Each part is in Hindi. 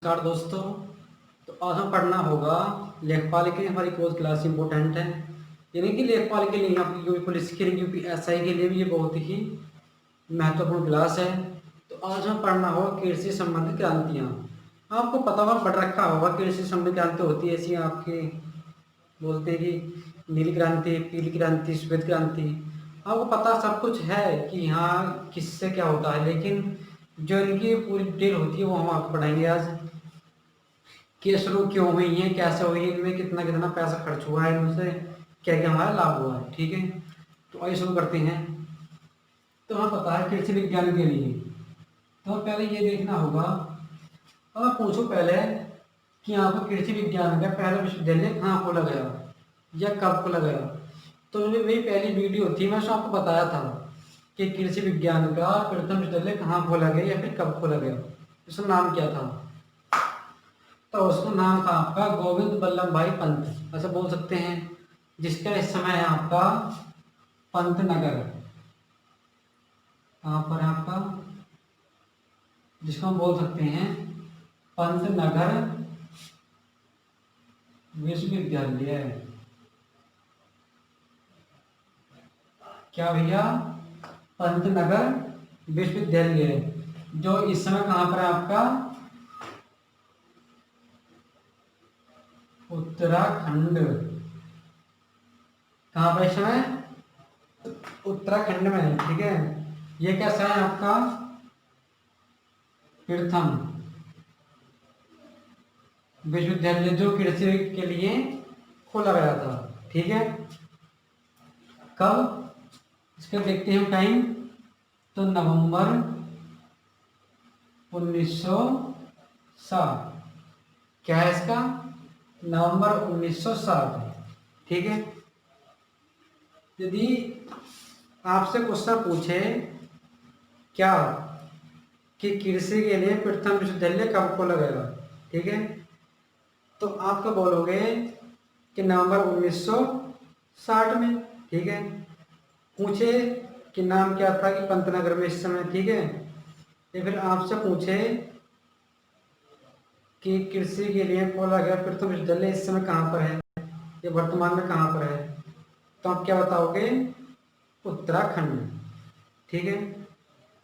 नमस्कार दोस्तों। तो आज हम पढ़ना होगा लेखपाल के लिए। हमारी कोर्स क्लास इंपॉर्टेंट है, यानी कि लेखपाल के लिए, आपकी यूपी पुलिस के लिए, यूपी एसआई के लिए भी ये बहुत ही महत्वपूर्ण क्लास है। तो आज हम पढ़ना होगा कृषि से संबंधित क्रांतियाँ। आपको पता होगा, पढ़ रखा होगा, कृषि से संबंधित क्रांति होती है ऐसी आपके बोलते हैं कि नीली क्रांति, पीली क्रांति, श्वेत क्रांति। आपको पता सब कुछ है कि हाँ किससे क्या होता है, लेकिन जो इनकी पूरी डिटेल होती है वो हम आपको पढ़ाएंगे आज। कि शुरू क्यों हुई है, कैसे हुई है, इनमें कितना कितना पैसा खर्च हुआ है, इनसे क्या क्या हमारा लाभ हुआ है। ठीक है, तो आइए शुरू करते हैं। तो हमें पता है कृषि विज्ञान के लिए तो पहले ये देखना होगा। अब मैं पूछूं पहले कि यहाँ पर कृषि विज्ञान का पहला विश्वविद्यालय कहाँ खोला गया या कब खोला गया। तो मेरी पहली वीडियो थी, मैं उसमें आपको बताया था कि कृषि विज्ञान का प्रथम विश्वविद्यालय कहाँ खोला गया या फिर कब खोला गया, उसका नाम क्या था। तो उसका नाम था आपका गोविंद बल्लभ भाई पंत, ऐसा बोल सकते हैं, जिसका इस समय है आपका पंत नगर। कहाँ पर है आपका, जिसको हम बोल सकते हैं पंत नगर विश्वविद्यालय। क्या भैया, पंत नगर विश्वविद्यालय, जो इस समय कहाँ पर है आपका उत्तराखंड। कहाँ पर इस समय उत्तराखंड में है। ठीक है, ये कैसा है आपका प्रथम विश्वविद्यालय जो कृषि के लिए खोला गया था। ठीक है, कब, इसका देखते हैं हम टाइम। तो नवंबर 1960। क्या है इसका, नवंबर 1960। ठीक है, यदि आपसे क्वेश्चन पूछे क्या कि कृषि के लिए प्रथम विश्वविद्यालय कब खोला गया, ठीक है, तो आप क्या बोलोगे कि नवंबर 1960 में। ठीक है, पूछे कि नाम क्या था कि पंतनगर में इस समय। ठीक है, या फिर आपसे पूछे कि कृषि के लिए खोला गया प्रथम विश्वविद्यालय इस समय कहाँ पर है, ये वर्तमान में कहाँ पर है, तो आप क्या बताओगे, उत्तराखंड। ठीक है,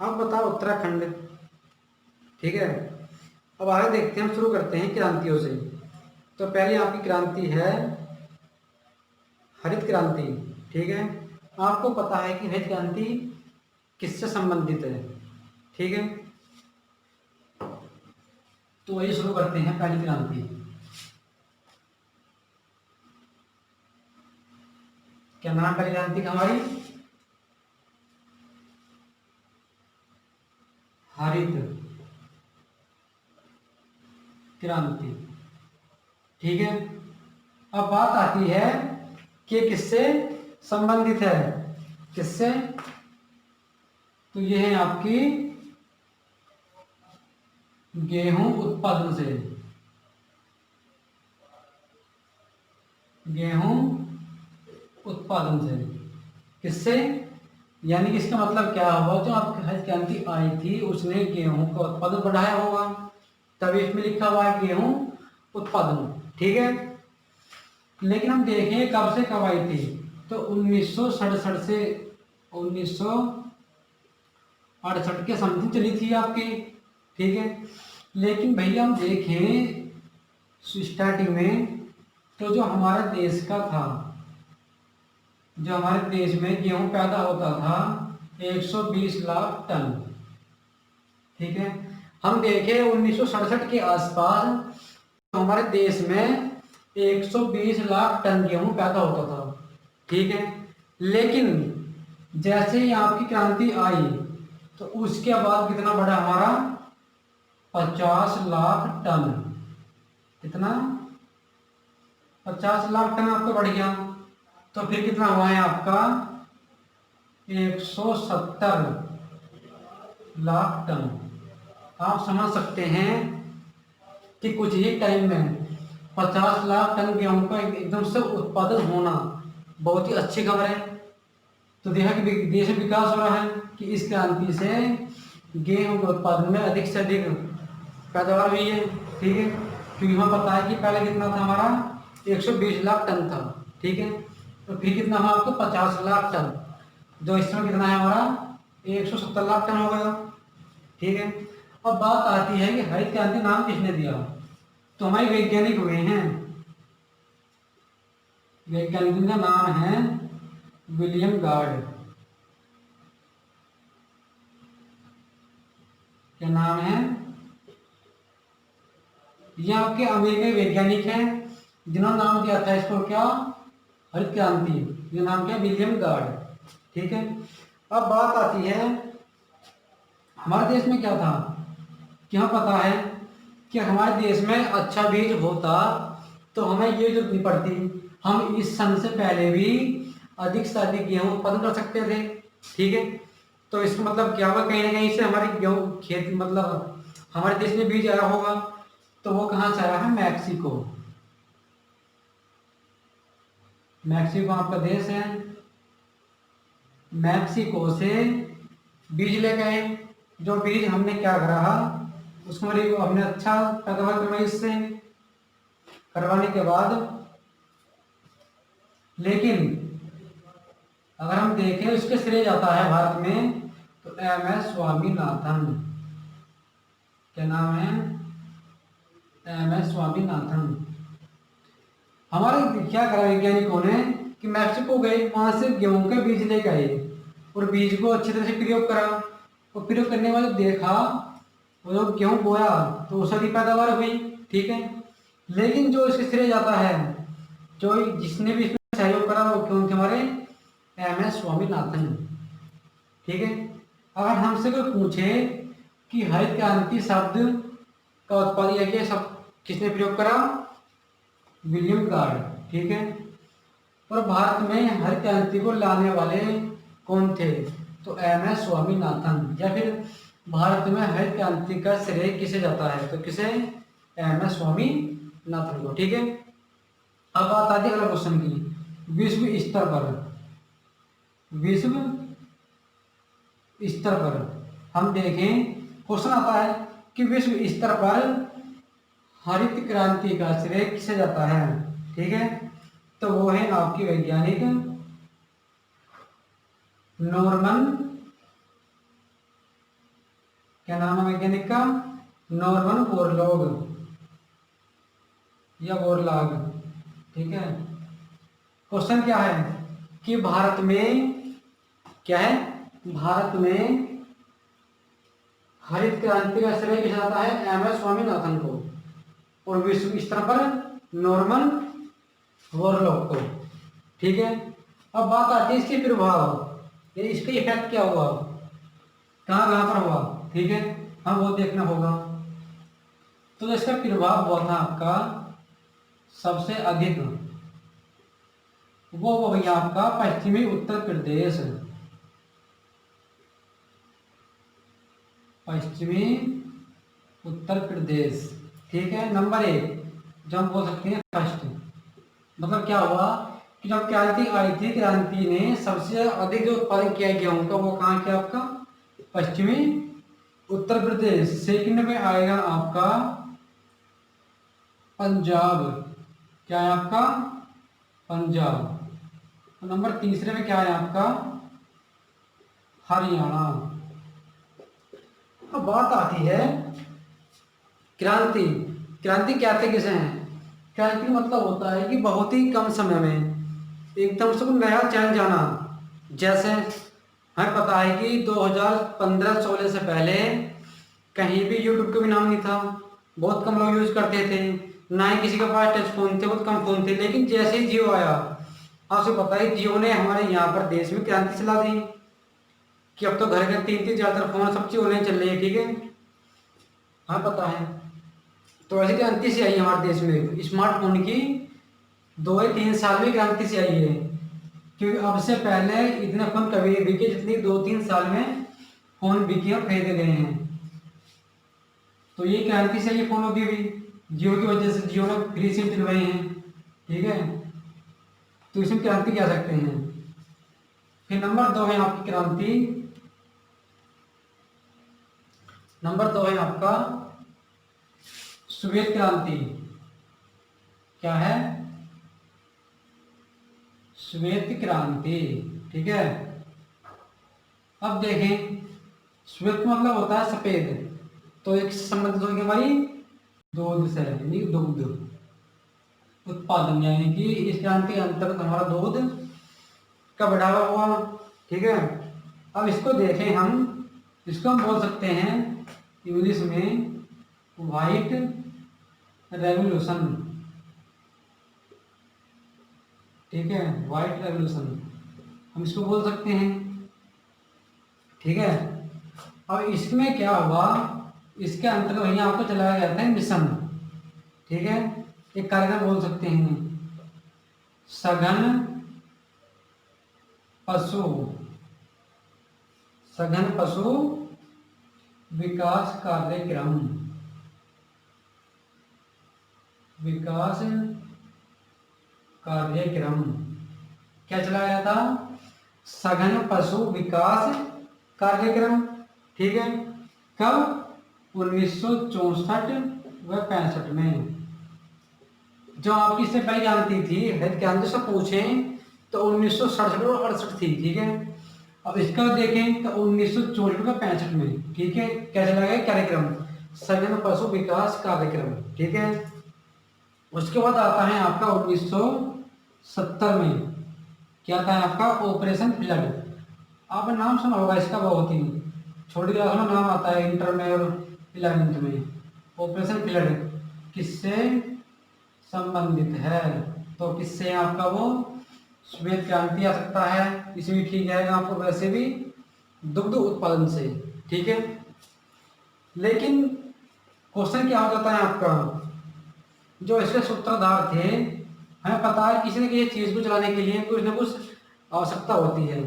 आप बताओ उत्तराखंड। ठीक है, अब आगे देखते हैं, हम शुरू करते हैं क्रांतियों से। तो पहले आपकी क्रांति है हरित क्रांति। ठीक है, आपको पता है कि हरित क्रांति किससे संबंधित है। ठीक है, तो वही शुरू करते हैं पहली क्रांति। क्या नाम पहली क्रांति का हमारी, हरित क्रांति। ठीक है, अब बात आती है कि किससे संबंधित है, किससे, तो ये है आपकी गेहूं उत्पादन से। गेहूं उत्पादन से, किससे, यानी कि इसका मतलब क्या हुआ, जो आपकी हरित क्रांति आई थी उसने गेहूं का उत्पादन बढ़ाया होगा, तभी इसमें लिखा हुआ है गेहूं उत्पादन। ठीक है, लेकिन हम देखें कब से कब आई थी, तो 1967 से 1968 के समथिंग चली थी आपकी। ठीक है, लेकिन भैया हम देखें स्टार्टिंग में, तो जो हमारे देश का था, जो हमारे देश में गेहूं पैदा होता था 120 लाख टन। ठीक है, हम देखें 1967 के आसपास तो हमारे देश में 120 लाख टन गेहूं पैदा होता था। ठीक है, लेकिन जैसे ही आपकी क्रांति आई तो उसके बाद कितना बढ़ा हमारा, 50 लाख टन। कितना, 50 लाख टन आपका बढ़ गया। तो फिर कितना हुआ है आपका, 170 लाख टन। आप समझ सकते हैं कि कुछ ही टाइम में 50 लाख टन गेहूं का एकदम से उत्पादन होना बहुत ही अच्छी खबर है। तो देखा कि देश में विकास हो रहा है कि इस क्रांति से गेहूं के उत्पादन में अधिक से अधिक पैदावार हुई है। ठीक है, क्योंकि हमें पता है कि पहले कितना था हमारा 120 लाख टन था। ठीक है, तो फिर कितना हुआ आपको 50 लाख टन, जो इस समय कितना है हमारा 170 लाख टन हो गया। ठीक है, अब बात आती है कि हरित क्रांति नाम किसने दिया, तो हमारे वैज्ञानिक हुए हैं, वैज्ञानिक का नाम है विलियम गार्ड। क्या नाम है, ये आपके अमेरिकी वैज्ञानिक हैं जिन्होंने नाम दिया था इसको क्या, हरित क्रांति। ये नाम क्या, विलियम गार्ड। ठीक है, अब बात आती है हमारे देश में क्या था, क्या पता है कि हमारे देश में अच्छा बीज होता तो हमें ये जरूरत नहीं पड़ती, हम इस सन से पहले भी अधिक से अधिक गेहूं उत्पादन कर सकते थे। ठीक है, तो इसका मतलब क्या हुआ, कहीं ना कहीं से हमारी गेहूं खेती मतलब हमारे देश में बीज आया होगा, तो वो कहाँ से आया है, मैक्सिको। मैक्सिको आपका देश है, मैक्सिको से बीज ले गए, जो बीज हमने क्या करा, उसको हमने अच्छा पैदावार करवाई इससे, करवाने के बाद लेकिन अगर हम देखें उसके श्रेय जाता है भारत में तो MS स्वामीनाथन। क्या नाम है, MS स्वामीनाथन। हमारे क्या करा वैज्ञानिकों ने कि मैक्सिको गए, वहां से गेहूं के बीज लेके आए और बीज को अच्छी तरह से प्रयोग करा, और प्रयोग करने के बाद देखा वो जो गेहूं बोया तो उसकी पैदावार हुई। ठीक है, लेकिन जो इसके श्रेय जाता है, जो जिसने भी इसमें सहयोग करा वो कौन थे, हमारे MS स्वामीनाथन। ठीक है, अगर हमसे कोई पूछे कि हरित क्रांति शब्द का उत्पादन या क्या सब किसने प्रयोग करा, विलियम गार्ड। ठीक है, और भारत में हरित क्रांति को लाने वाले कौन थे, तो MS स्वामीनाथन। या फिर भारत में हरित क्रांति का श्रेय किसे जाता है, तो किसे, MS स्वामीनाथन को। ठीक है, अब बात आती है अगला क्वेश्चन की, विश्व स्तर पर, विश्व स्तर पर हम देखें, क्वेश्चन आता है कि विश्व स्तर पर हरित क्रांति का श्रेय किसे जाता है। ठीक है, तो वो है आपकी वैज्ञानिक नॉर्मन, क्या नाम है वैज्ञानिक का, नॉर्मन बोरलॉग या बोरलॉग। ठीक है, क्वेश्चन क्या है कि भारत में क्या है, भारत में हरित क्रांति का श्रेय किसे जाता है, MS स्वामीनाथन को, और विश्व स्तर पर नॉर्मन बोरलॉग को। ठीक है, अब बात आती है इसके प्रभाव, ये इसका इफेक्ट क्या हुआ, कहाँ कहाँ पर हुआ। ठीक है, हम वो देखना होगा। तो इसका प्रभाव हुआ था आपका सबसे अधिक, वो भैया आपका पश्चिमी उत्तर प्रदेश, पश्चिमी उत्तर प्रदेश। ठीक है, नंबर 1 जो हम बोल सकते हैं फर्स्ट, मतलब क्या हुआ कि जब क्रांति आई थी, क्रांति ने सबसे अधिक जो उत्पादन किया गेहूं का वो कहाँ किया, आपका पश्चिमी उत्तर प्रदेश। सेकंड में आएगा आपका पंजाब, क्या है आपका, पंजाब। नंबर तीसरे में क्या है आपका, हरियाणा। अब बात आती है क्रांति, क्रांति कहते किसे हैं, क्रांति मतलब होता है कि बहुत ही कम समय में एकदम से नया चैन जाना। जैसे हमें पता है कि 2015-16 से पहले कहीं भी यूट्यूब का भी नाम नहीं था, बहुत कम लोग यूज करते थे, ना ही किसी के पास टच फोन थे, बहुत कम फोन थे। लेकिन जैसे ही जियो आया, आपसे पता है जियो ने हमारे यहाँ पर देश में क्रांति चला दी कि अब तो घर के 3-3 ज़्यादातर फोन सब चीज ऑनलाइन चल रही है। ठीक है, हाँ पता है। तो ऐसी क्रांति से आई हमारे देश में स्मार्टफोन की 2 या 3 साल में क्रांति से आई है, क्योंकि अब से पहले इतने फोन कभी बिके जितनी 2-3 साल में फोन बिके और खरीदे गए हैं। तो ये क्रांति से ये फोन होगी भी जियो की वजह से, जियो ने फ्री सिम दिलवाई हैं। ठीक है, तो इसमें क्रांति कह सकते हैं। फिर नंबर 2 है आपकी क्रांति, नंबर 2 है आपका श्वेत क्रांति क्या है? श्वेत क्रांति। ठीक है, अब देखें श्वेत मतलब होता है सफेद, तो एक संबंधित होगी हमारी दूध से, यानी दुग्ध उत्पादन, यानी कि इस क्रांति के अंतर्गत हमारा दूध का बढ़ावा हुआ। ठीक है, अब इसको देखें हम, इसको हम बोल सकते हैं इंग्लिश में व्हाइट रेवोल्यूशन। ठीक है, व्हाइट रेवोल्यूशन हम इसको बोल सकते हैं। ठीक है, अब इसमें क्या हुआ, इसके अंतर्गत यहाँ आपको चलाया गया था मिशन। ठीक है, एक कार्यक्रम बोल सकते हैं, सघन पशु विकास कार्यक्रम, क्या चलाया गया था? सघन पशु विकास कार्यक्रम। ठीक है, कब? 1964 व 65 में। जो आपकी इससे पहले जानती थी हेल्थ केंद्र से पूछें तो 1967 और 68 थी। ठीक है, अब इसका देखें तो 1964 व 65 में। ठीक है, क्या चला गया कार्यक्रम? सघन पशु विकास कार्यक्रम। ठीक है, उसके बाद आता है आपका 1970 में, क्या था आपका? Operation flood. आपने नाम सुना होगा इसका, बहुत ही छोटी क्लास में नाम आता है, इंटर में और 11th में। ऑपरेशन फ्लड किससे संबंधित है? तो किससे आपका वो श्वेत क्रांति आ सकता है, इसमें ठीक जाएगा आपको, वैसे भी दुग्ध उत्पादन से। ठीक है, लेकिन क्वेश्चन क्या हो जाता है आपका, जो इसके सूत्रधार थे, हमें पता है किसी न किसी चीज को चलाने के लिए कुछ न कुछ आवश्यकता होती है,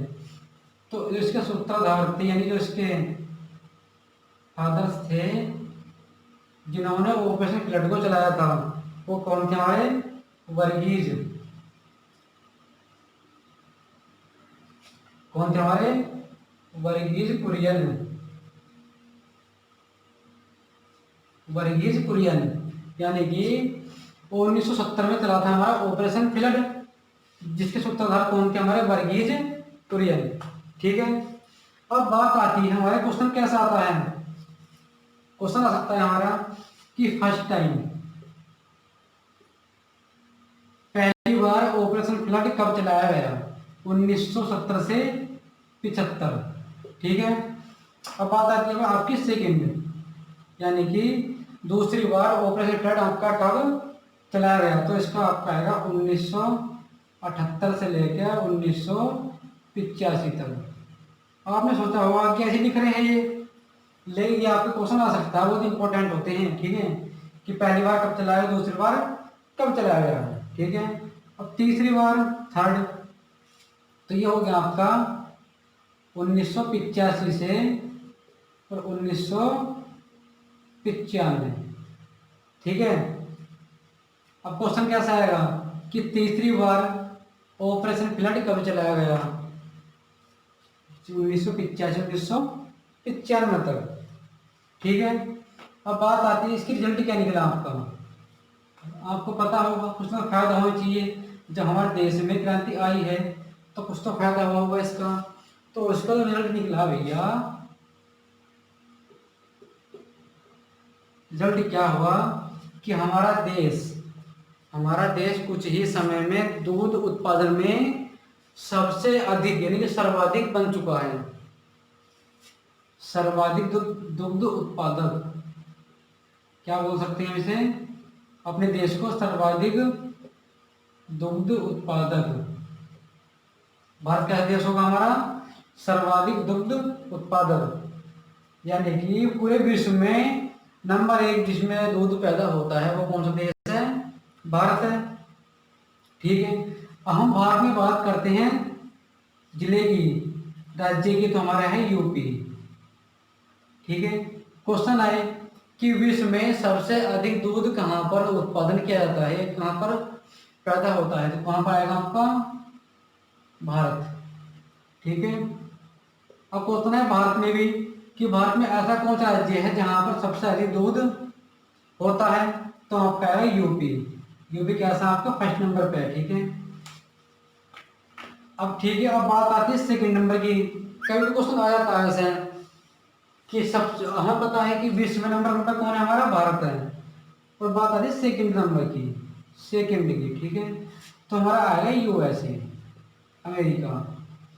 तो जो इसके सूत्रधार थे, यानी जो इसके फादर्स थे जिन्होंने ऑपरेशन फ्लड को चलाया था, वो कौन थे हमारे? वर्गीज। कौन थे हमारे? वर्गीज कुरियन। यानी कि 1970 में चला था हमारा ऑपरेशन फ्लड, जिसके सूत्रधार कौन थे? हमारे वर्गीज कुरियन। ठीक है, अब बात आती है हमारे क्वेश्चन कैसा आता है? क्वेश्चन आ सकता है हमारा कि फर्स्ट टाइम, पहली बार ऑपरेशन फ्लड कब चलाया गया? 1970 से 75। ठीक है, अब बात आती है आपकी सेकेंड, यानी कि दूसरी बार ऑपरेशन फ्लड आपका कब चलाया गया? तो इसका आपका आएगा 1978 से लेकर 1985 तक। आपने सोचा होगा कि ऐसे लिख रहे हैं ये, लेकिन ये आपके क्वेश्चन आ सकता है, बहुत इंपॉर्टेंट होते हैं। ठीक है, कि पहली बार कब चलाया, दूसरी बार कब चलाया गया है। ठीक है, अब तीसरी बार, थर्ड, तो ये हो गया आपका 1985 से और 1995। ठीक है, अब क्वेश्चन कैसा आएगा कि तीसरी बार ऑपरेशन फ्लड कब चलाया गया? 1985 1995 तक। ठीक है, अब बात आती है इसकी रिजल्ट क्या निकला आपका। आपको पता होगा कुछ तो फायदा होना चाहिए, जब हमारे देश में क्रांति आई है तो कुछ तो फायदा हुआ होगा इसका। तो इसका जो रिजल्ट निकला भैया, रिजल्ट क्या हुआ कि हमारा देश कुछ ही समय में दूध उत्पादन में सबसे अधिक, यानी कि सर्वाधिक बन चुका है। सर्वाधिक दुग्ध उत्पादक, क्या बोल सकते हैं इसे? अपने देश को सर्वाधिक दुग्ध उत्पादक, भारत का देश होगा हमारा सर्वाधिक दुग्ध उत्पादक, यानी कि पूरे विश्व में नंबर 1 जिसमें दूध पैदा होता है वो कौन सा देश है? भारत है। ठीक है, अब हम भारत में बात करते हैं जिले की, राज्य की, तो हमारा है यूपी। ठीक है, क्वेश्चन आए कि विश्व में सबसे अधिक दूध कहाँ पर उत्पादन किया जाता है, कहाँ पर पैदा होता है? तो कहाँ पर आएगा आपका? भारत। ठीक है, अब क्वेश्चन है भारत में भी कि भारत में ऐसा कौन सा राज्य है जहाँ पर सबसे अधिक दूध होता है? तो आपका है यूपी। यूपी कैसा आपका फर्स्ट नंबर पे है, ठीक है। अब ठीक है, अब बात आती है सेकंड नंबर की। कभी भी क्वेश्चन आ जाता है ऐसे कि सब हमें पता है कि 20वें नंबर पर कौन है, हमारा भारत है। और बात आती है सेकंड नंबर की, सेकंड की, ठीक है। तो हमारा आएगा यूएसए, अमेरिका।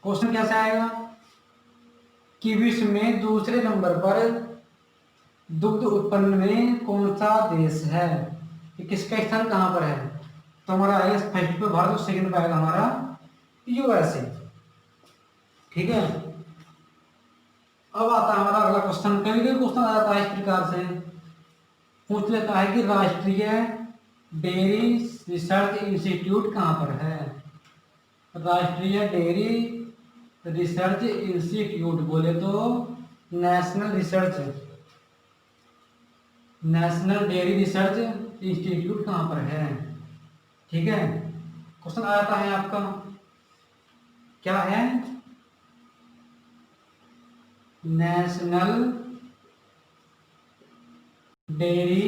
क्वेश्चन कैसे आएगा कि विश्व में दूसरे नंबर पर दुग्ध उत्पन्न में कौन सा देश है, कि किसका स्थान कहां पर है। तो हमारा आएगा फर्स्ट पे भारत और सेकंड पे आएगा हमारा यूएसए, ठीक है। अब आता है हमारा अगला क्वेश्चन। कभी कभी क्वेश्चन आ जाता है इस प्रकार से, पूछ लेता है कि राष्ट्रीय डेयरी रिसर्च इंस्टीट्यूट कहां पर है। राष्ट्रीय डेयरी रिसर्च इंस्टीट्यूट बोले तो नेशनल डेयरी रिसर्च इंस्टीट्यूट कहां पर है, ठीक है। क्वेश्चन आ जाता है आपका, क्या है, नेशनल डेयरी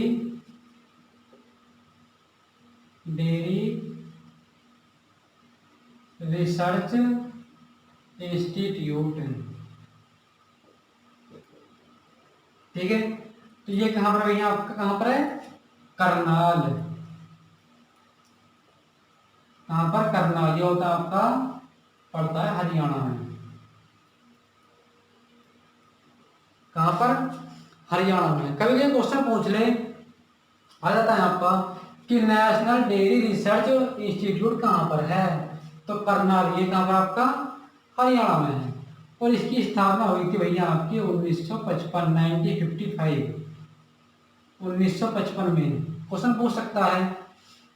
रिसर्च इंस्टीट्यूट, ठीक है। तो ये कहां पर भैया आपका, कहां पर है, करनाल। कहां पर, करनाल। ये होता है आपका, पड़ता है हरियाणा में। कहां पर, हरियाणा में। कभी कभी क्वेश्चन पूछ ले, आ जाता है आपका कि नेशनल डेयरी रिसर्च इंस्टीट्यूट कहां पर है। तो करनाल, ये कहां पर आपका, हरियाणा में है। और इसकी स्थापना हुई थी भैया आपकी 1955, 1955, 1955 में। क्वेश्चन पूछ सकता है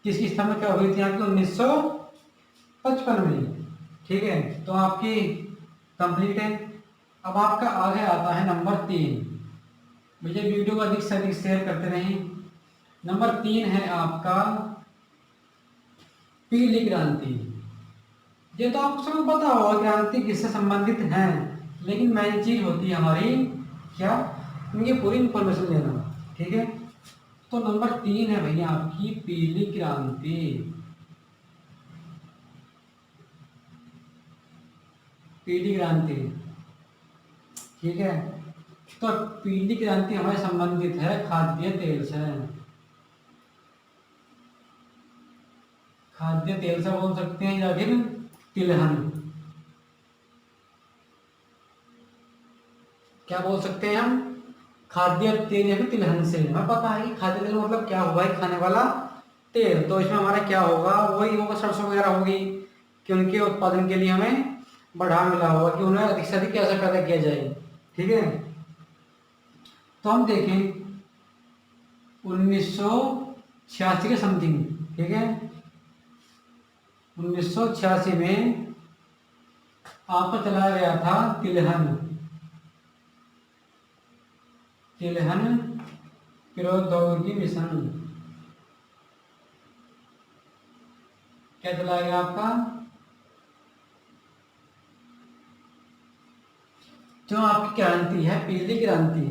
कि इसकी स्थापना क्या हुई थी आपकी 1955 में, ठीक है। तो आपकी कंप्लीट है। अब आपका आगे आता है नंबर 3। मुझे वीडियो को अधिक से अधिक शेयर करते रहें। नंबर 3 है आपका पीली क्रांति। ये तो आपको सब पता होगा क्रांति किससे संबंधित है, लेकिन मेन चीज होती है हमारी क्या, इनकी पूरी इंफॉर्मेशन लेना, ठीक है। तो नंबर 3 है भैया आपकी पीली क्रांति। पीली क्रांति, ठीक है। तो पीली क्रांति हमारे संबंधित है खाद्य तेल से। खाद्य तेल से बोल सकते हैं, या फिर तिलहन, क्या बोल सकते हैं हम, खाद्य तेल या फिर तिलहन से। हमें पता है कि खाद्य तेल मतलब क्या हुआ है, खाने वाला तेल। तो इसमें हमारा क्या होगा, वही होगा सरसों वगैरह होगी, कि उनके उत्पादन के लिए हमें बढ़ावा मिला होगा कि उन्हें अधिक से अधिक कैसे पैदा किया जाए, ठीक है। तो हम देखें 1986 के समथिंग, ठीक है। 1986 में आपको चलाया गया था तिलहन प्रौद्योगिकी मिशन। क्या चलाया गया आपका, जो आपकी क्रांति है पीली क्रांति,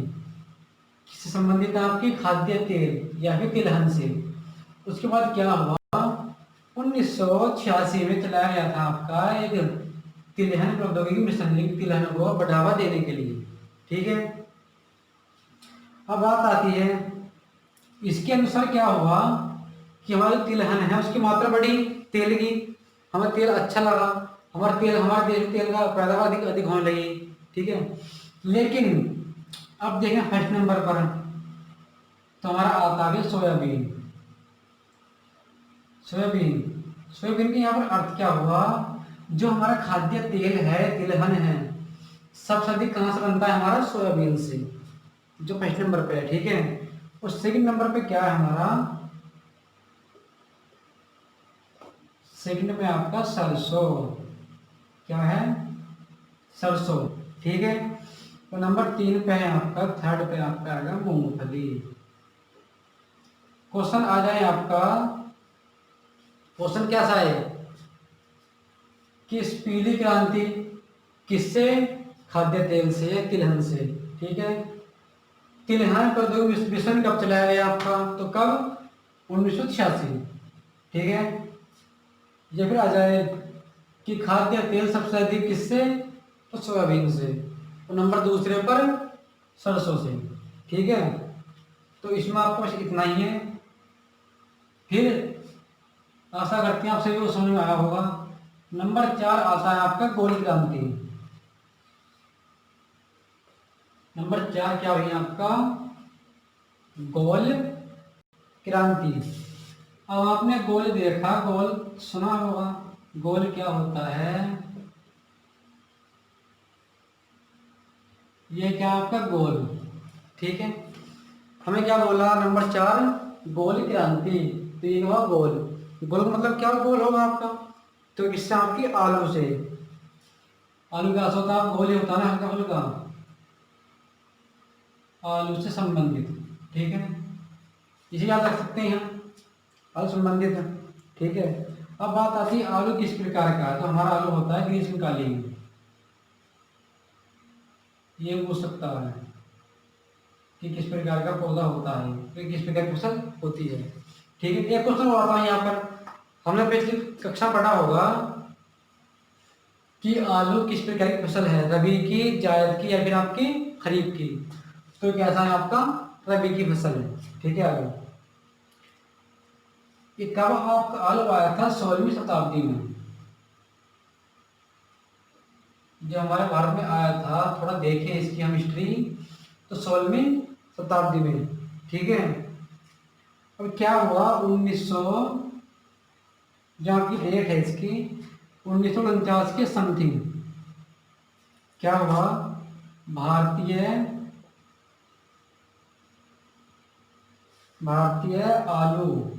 किससे संबंधित है, आपकी खाद्य तेल या फिर तिलहन से। उसके बाद क्या हुआ, 1986 में चलाया गया था आपका एक तिलहन प्रौद्योगिकी मिशन, तिलहन को बढ़ावा देने के लिए, ठीक है। अब बात आती है, इसके अनुसार क्या हुआ कि हमारी तिलहन है उसकी मात्रा बढ़ी तेल की, हमें तेल अच्छा लगा, हमारे देश में तेल का पैदावार अधिक अधिक होने लगी, ठीक है। लेकिन अब देखें फर्स्ट नंबर पर, तो हमारा आता है सोयाबीन। सोयाबीन के यहाँ पर अर्थ क्या हुआ, जो हमारा खाद्य तेल है, तिलहन है, सबसे अधिक कहाँ से बनता है, हमारा सोयाबीन से, जो फर्स्ट नंबर पे है, ठीक है। और सेकंड नंबर पे क्या है हमारा, सेकंड पे आपका सरसों। क्या है, सरसों, ठीक है। तो नंबर 3 पे है आपका, थर्ड पे आपका आएगा मूंगफली। क्वेश्चन आ जाए आपका, क्वेश्चन कैसा है कि इस पीली क्रांति किससे, खाद्य तेल से या तिलहन से, ठीक है। तिलहन प्रौद्योगिकी मिशन कब चलाया गया आपका, तो कब, 1986। ठीक है। ये फिर आ जाए कि खाद्य तेल सबसे अधिक किससे, तो सोयाबीन से, तो नंबर दूसरे पर सरसों से। ठीक है, तो इसमें आपको बस इतना ही है। फिर आशा करते हैं आप सभी को समझ में आया होगा। नंबर 4 आता है आपका गोल क्रांति। नंबर 4 क्या हुई आपका, गोल क्रांति। अब आपने गोल देखा, गोल सुना होगा, गोल क्या होता है, ये क्या आपका गोल। ठीक है, हमें क्या बोला, नंबर 4 गोल क्रांति, तो ये हुआ गोल। गोल का मतलब क्या गोल होगा आपका, तो इससे आपकी आलू से, आलू का होता है गोल ही होता है ना, हल्का फुल्का, आलू से संबंधित। ठीक है, इसे याद रख सकते हैं, आलू संबंधित। ठीक है, अब बात आती है आलू किस प्रकार का है, तो हमारा आलू होता है ग्रीष्मकालीन, ये पूछ सकता है कि किस प्रकार का पौधा होता है, तो किस प्रकार की फसल होती है। ठीक है, एक क्वेश्चन और आता है यहाँ पर, हमने पिछली कक्षा पढ़ा होगा कि आलू किस प्रकार की फसल है, रबी की, जायद की, या फिर आपकी खरीफ की। तो कैसा है आपका, रबी की फसल है। ठीक है, आलू ये कब आपका आलू आया था, 16वीं शताब्दी में, जो हमारे भारत में आया था। थोड़ा देखें इसकी हम हिस्ट्री, तो 16वीं शताब्दी में। ठीक है, अब क्या हुआ, 1900, जहाँ की डेट है इसकी 1949 के समथिंग, क्या हुआ, भारतीय भारतीय आलू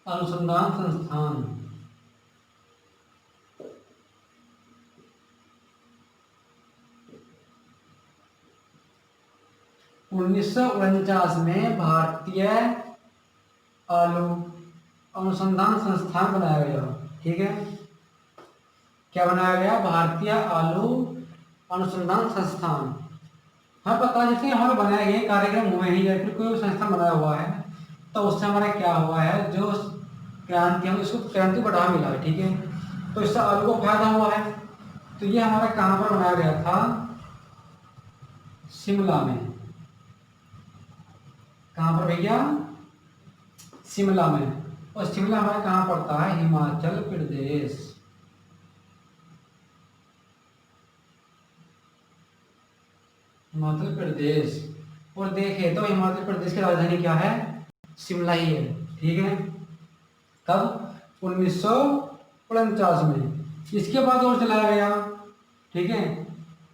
अनुसंधान संस्थान, 1949 में भारतीय आलू अनुसंधान संस्थान बनाया गया। ठीक है, क्या बनाया गया, भारतीय आलू अनुसंधान संस्थान। हमें पता है जैसे हमारे बनाए गए कार्यक्रम हुए हैं या फिर कोई संस्था बनाया हुआ है, तो उससे हमारा क्या हुआ है, जो क्रांति है उसको क्रांति बढ़ा मिला है। ठीक है, तो इससे आलू को फायदा हुआ है। तो ये हमारा कहाँ पर बनाया गया था, शिमला में। कहाँ पर भैया, शिमला में। और शिमला हमारा कहाँ पड़ता है, हिमाचल प्रदेश। हिमाचल प्रदेश। और देखे तो हिमाचल प्रदेश की राजधानी क्या है, शिमला ही है। ठीक है, कब, 1949 में। इसके बाद और चलाया गया। ठीक है,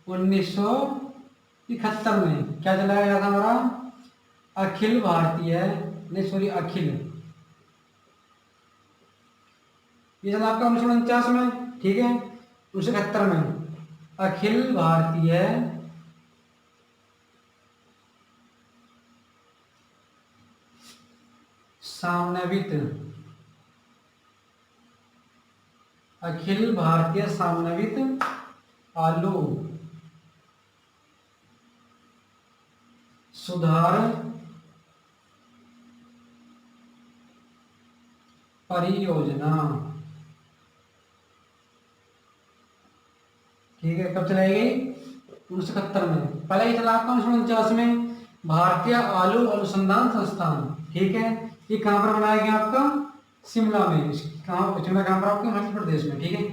1971 में क्या चलाया गया था हमारा, अखिल भारतीय, नहीं सॉरी अखिल, ये चला आपका 1949 में। ठीक है, 1971 में अखिल भारतीय सामनावित, अखिल भारतीय सामनावित आलू सुधार परियोजना। ठीक है, कब चलाई गई, 1971 में। पहले ही चला आपका 1949 में भारतीय आलू अनुसंधान संस्थान। ठीक है, ये कहाँ पर बनाया गया आपका, शिमला में। कहाँ, शिमला कहाँ पर आपके, हिमाचल प्रदेश में। ठीक है,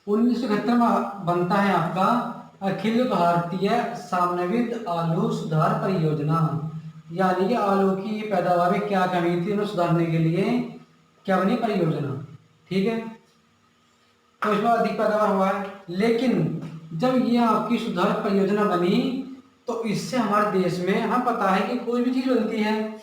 1971 में बनता है आपका अखिल भारतीय सामनावित आलू सुधार परियोजना, यानी कि आलू की पैदावार में क्या कमी थी उन्हें सुधारने के लिए क्या बनी, परियोजना। ठीक है, तो इसमें अधिक पैदावार हुआ है। लेकिन जब ये आपकी सुधार परियोजना बनी, तो इससे हमारे देश में, हमें पता है कि कोई भी चीज बनती है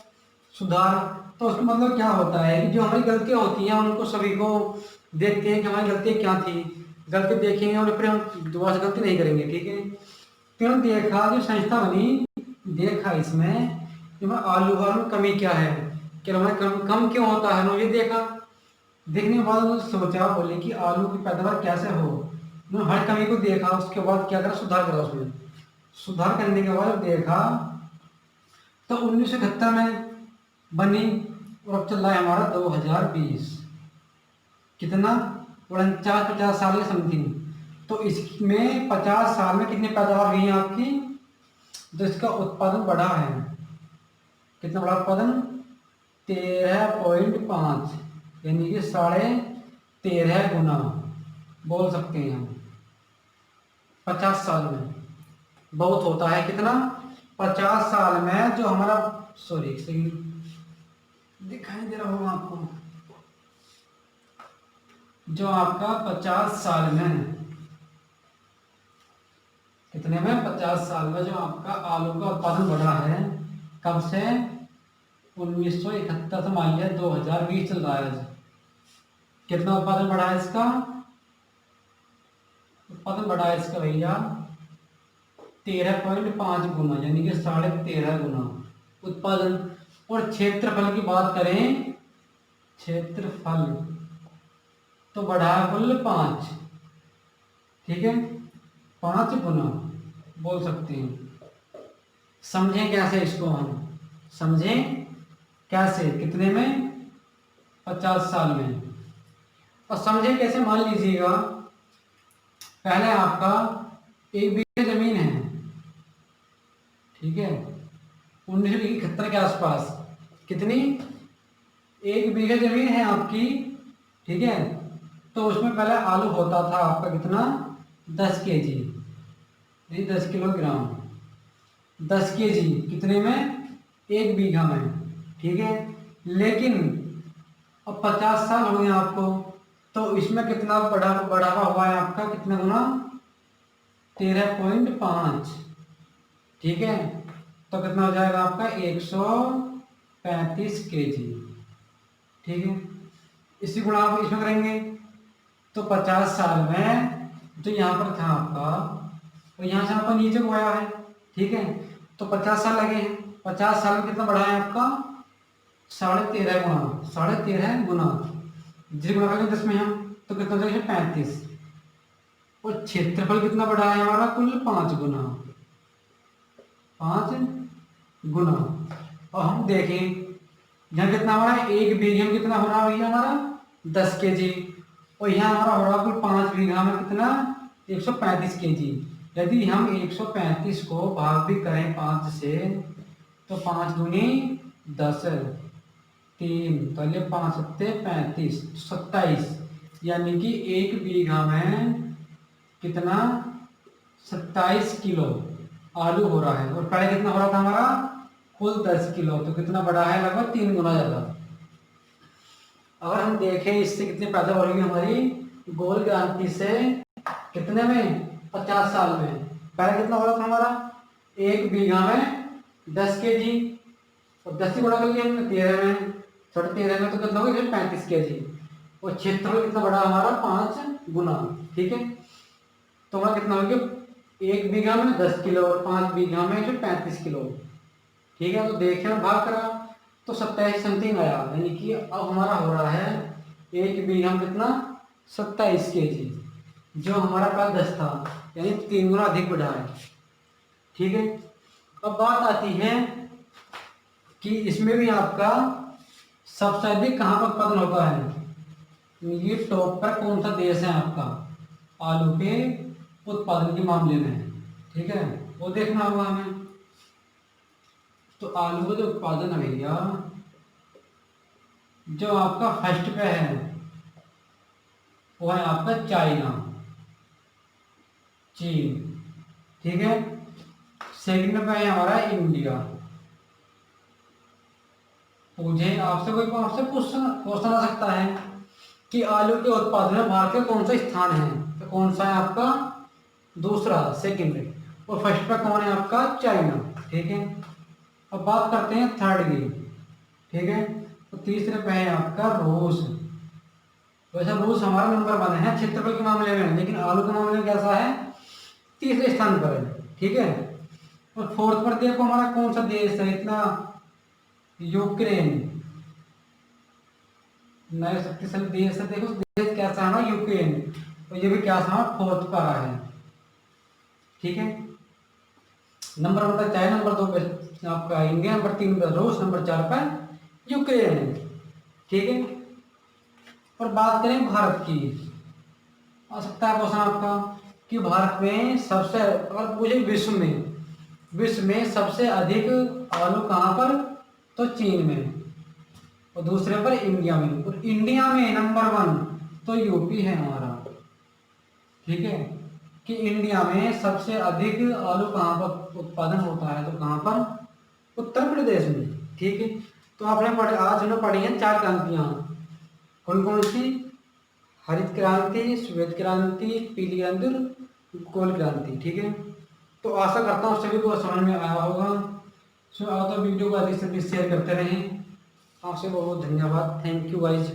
सुधार, तो उसका मतलब क्या होता है कि जो हमारी गलतियां होती हैं उनको सभी को देखते हैं कि हमारी गलतियां क्या थी, गलती देखेंगे और फिर हम दोबारा से गलती नहीं करेंगे। ठीक है, फिर हम देखा, जो संस्था बनी, देखा इसमें कि आलू में कमी क्या है, कि हमारे कम क्यों होता है, उन्होंने ये देखा। देखने के बाद उन्होंने सोचा, बोले कि आलू की पैदावार कैसे हो। उन्होंने हर कमी को देखा, उसके बाद क्या करा, सुधार करा उसमें। सुधार करने के बाद देखा तो 1971 में बनी और अब चल रहा है हमारा 2020। कितना? 49-50 साल के समथिंग। तो इसमें 50 साल में कितनी पैदावार हुई है आपकी? तो इसका उत्पादन बढ़ा है। कितना बड़ा उत्पादन? 13.5, यानी कि 13.5 गुना बोल सकते हैं हम 50 साल में। बहुत होता है कितना? 50 साल में जो हमारा, सॉरी दिखाई दे रहा होगा आपको, जो आपका 50 साल में, कितने में? 50 साल में जो आपका आलू का उत्पादन बढ़ा है, कब से? 1971 से मान लिया 2020 चल रहा है आज। कितना उत्पादन बढ़ा है इसका? उत्पादन बढ़ा है इसका भैया 13.5 गुना, यानी कि 13.5 गुना उत्पादन। और क्षेत्रफल की बात करें, क्षेत्रफल तो बढ़ा है कुल 5, ठीक है, 5 गुना बोल सकते हैं। समझें कैसे इसको? हम समझें कैसे? कितने में? 50 साल में। और समझें कैसे? मान लीजिएगा पहले आपका 1 बीघे जमीन है, ठीक है, 1971 के आसपास। कितनी? 1 बीघे जमीन है आपकी, ठीक है। तो उसमें पहले आलू होता था आपका कितना? 10 केजी, नहीं 10 किलोग्राम, 10 केजी कितने में? 1 बीघा में, ठीक है। लेकिन अब 50 साल हो गए आपको, तो इसमें कितना बढ़ावा हुआ है आपका? कितना गुना? 13.5, ठीक है। तो कितना हो जाएगा आपका? 135 केजी, ठीक है। इसी गुणा आप इसमें करेंगे तो 50 साल में जो यहाँ पर था आपका, और यहाँ से आपका नीचे को आया है, ठीक है। तो 50 साल लगे हैं। 50 साल में कितना बढ़ा है आपका? 13.5 गुना, 13.5 गुना, जिस गुणा करेंगे 10 में हम, तो कितना हो जाएगा? 35। और क्षेत्रफल कितना बढ़ा है हमारा? कुल 5 गुना, 5 गुना। और हम देखें यहाँ कितना हमारा 1 बीघे में कितना हो रहा है भैया हमारा? 10 केजी। और यहाँ हमारा हो रहा कुल 5 बीघा में कितना? 135 केजी। यदि हम 135 को भाग भी करें 5 से, तो 5 दूनी 10, 3 पहले 5 सत्ते 35, 27, यानी कि 1 बीघा में कितना? 27 किलो आलू हो रहा है। और पहले कितना हो रहा था हमारा? कुल 10 किलो। तो कितना बढ़ा है? लगभग 3 गुना ज्यादा। अगर हम देखें इससे कितनी पैदावार होगी हमारी गोल क्रांति से, कितने में? 50 साल में। पहले कितना हो रहा था हमारा? 1 बीघा में 10 केजी, और 10 से गुणा कर लिया हमने 13 में, 13.5 में, तो कितना होगा? 35 केजी। और क्षेत्रफल कितना बड़ा हमारा? 5 गुना, ठीक है। तो हमारा कितना हो गया? 1 बीघा में 10 किलो और 5 बीघा में 35 किलो, ठीक है। तो देखें भाग करा तो 27 समथिंग आया, यानी कि अब हमारा हो रहा है 1 बीघा में कितना? 27 केजी, जो हमारा पास 10 था, यानी 3 गुना अधिक बढ़ा है, ठीक है। अब बात आती है कि इसमें भी आपका सबसे अधिक कहाँ पर उत्पादन होता है? ये टॉप पर कौन सा देश है आपका आलू के उत्पादन के मामले में, ठीक है, वो देखना होगा हमें। तो आलू का जो उत्पादन है भैया, जो आपका फर्स्ट पे है वो है आपका चाइना, चीन, ठीक है। सेकंड पे है हमारा इंडिया। मुझे आपसे कोई आपसे क्वेश्चन आ सकता है कि आलू के उत्पादन में भारत का कौन सा स्थान है? तो कौन सा है आपका? दूसरा, सेकंड। और फर्स्ट पे कौन है आपका? चाइना, ठीक है। अब बात करते हैं थर्ड की, ठीक है। तो तीसरे पे है आपका रूस। वैसे रूस हमारा नंबर 1 है क्षेत्रफल के मामले में, लेकिन आलू के मामले में कैसा है? तीसरे स्थान पर है, ठीक है। और फोर्थ पर देखो हमारा कौन सा देश है इतना? यूक्रेन, नए शक्तिशाली देश है। देखो देश कैसा है ना? यूक्रेन। और ये भी क्या था? फोर्थ पर है, ठीक है। नंबर 1 पर चाइना, नंबर 2 पे आपका इंडिया, नंबर 3 पर रूस, नंबर 4 पर यूक्रेन। ठीक है। और बात करें भारत की, आ सकता है क्वेश्चन आपका कि भारत में सबसे, अगर पूछे विश्व में सबसे अधिक आलू कहाँ पर, तो चीन में, और दूसरे पर इंडिया में, और इंडिया में नंबर 1 तो यूपी है हमारा। ठीक है, कि इंडिया में सबसे अधिक आलू कहाँ पर उत्पादन होता है, तो कहाँ पर, उत्तर प्रदेश में। ठीक है। तो आपने आज हमने पढ़ी है 4 क्रांतियां, कौन कौन सी, हरित क्रांति, श्वेत क्रांति, पीली क्रांति और गोल क्रांति। ठीक है। तो आशा करता हूँ सभी को समझ में आया होगा। तो वीडियो को अधिक से अधिक शेयर करते रहें। आपसे बहुत बहुत धन्यवाद। Thank you guys.